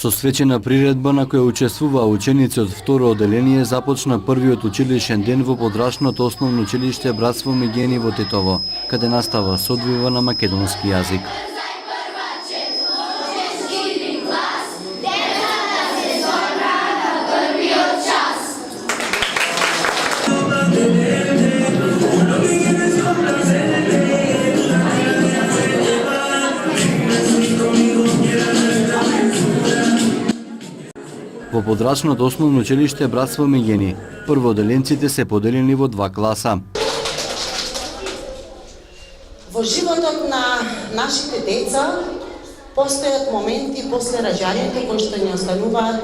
Со свечена приредба на која учествуваа ученици од второ оделение започна првиот училишен ден во подрачното основно училиште Братство Мигени во Тетово, каде настава се одвива на македонски јазик. Во подрачното основно училиште Братство Мигени, прводеленците се поделени во два класа. Во животот на нашите деца постојат моменти после раѓањето кои што ни остануваат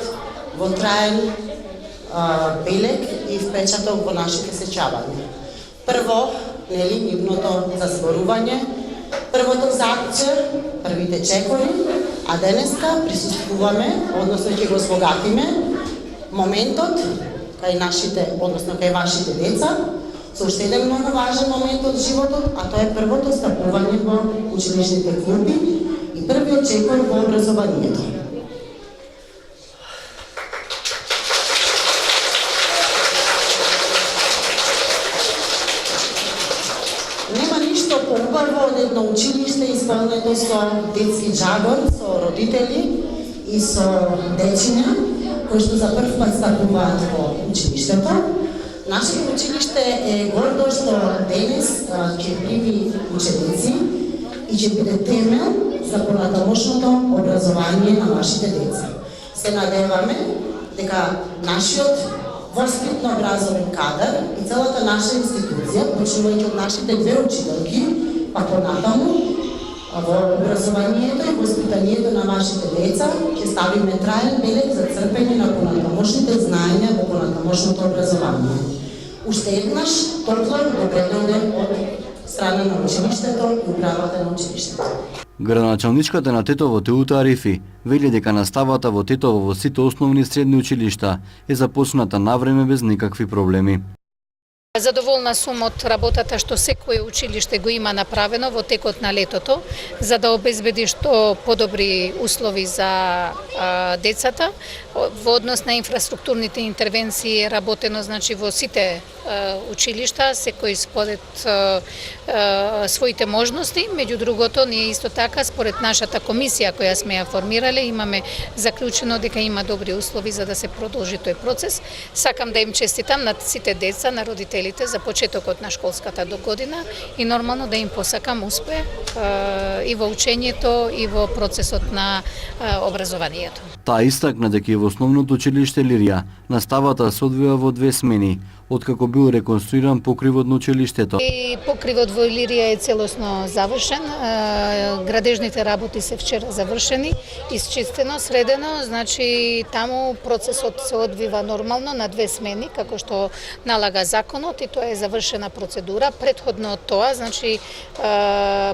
во траен белег и впечаток во нашите сеќавања. Прво, нели, нивното зазворување, првото заакче, првите чекори, а денеска присуствуваме, односно ќе го свогатиме моментот кај нашите, односно кај вашите деца, со уште еден многу важен момент од животот, а тоа е првото стапување во училишните клуби и првиот чекор во образованието. Нема ништо поубаво од едно училиште исполнето со детски джагор, со родители и со дечиња кои што за прв пат стапуваат во училиштето. Нашето училиште е гордо што денес ќе прими ученици и ќе биде темел за понатамошното образование на нашите деца. Се надеваме дека нашиот воспитно-образовен кадар и целата наша институција, почнувајќи од нашите две учителки, па понатаму во образованието и воспитанието на вашите деца ќе ставиме траен белег за црпење на понатамошните знаења во понатамошното образование. Уште еднаш топло добре дојде од страна на училиштето и управата на училиштето. Градоначалничката на Тетово Теута Арифи вели дека наставата во Тетово во сите основни и средни училишта е започната навреме без никакви проблеми. Задоволна сум од работата што секое училиште го има направено во текот на летото, за да обезбеди што подобри услови за децата. Во однос на инфраструктурните интервенции е работено значи во сите училишта, секој според своите можности. Меѓу другото, ние исто така според нашата комисија која сме ја формирале, имаме заклучено дека има добри услови за да се продолжи тој процес. Сакам да им честитам на сите деца, на родителите за почетокот на школската година и нормално да им посакам успех и во учењето и во процесот на образованието. Таа истакна дека и во основното училиште Лирија наставата се одвива во две смени, откако бил реконструиран покривот на училиштето. И покривот во Илирија е целосно завршен, градежните работи се вчера завршени, исчистено, средено, значи таму процесот се одвива нормално на две смени, како што налага законот и тоа е завршена процедура. Претходно од тоа, значи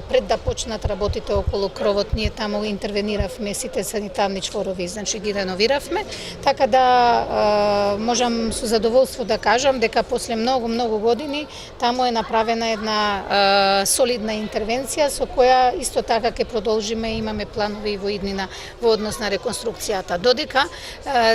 пред да почнат работите околу кровот, ние таму интервениравме сите санитарни чворови, значи ги реновиравме, така да можам со задоволство да кажам дека после многу години таму е направена една солидна интервенција со која исто така ќе продолжиме, имаме планови во иднина во однос на реконструкцијата. Додека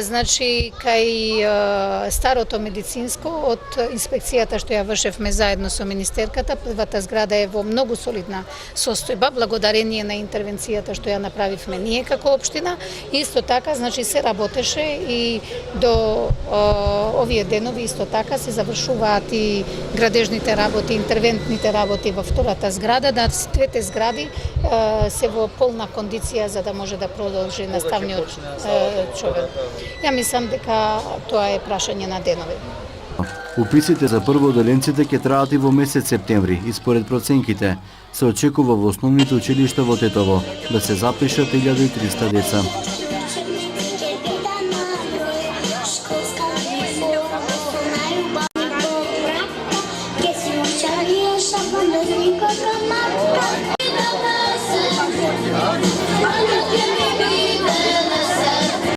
значи кај старото медицинско од инспекцијата што ја вршевме заедно со министерката, првата зграда е во многу солидна состојба благодарение на интервенцијата што ја направивме ние како општина. Исто така значи се работеше и до овие денови исто така се завршуваат и градежните работи, интервентните работи во втората зграда, да двете згради се во полна кондиција за да може да продолжи наставниот човек. Ја мислам дека тоа е прашање на денови. Уписите за прводеленците ќе траат и во месец септември и според проценките се очекува во основните училишта во Тетово да се запишат 1300 деца.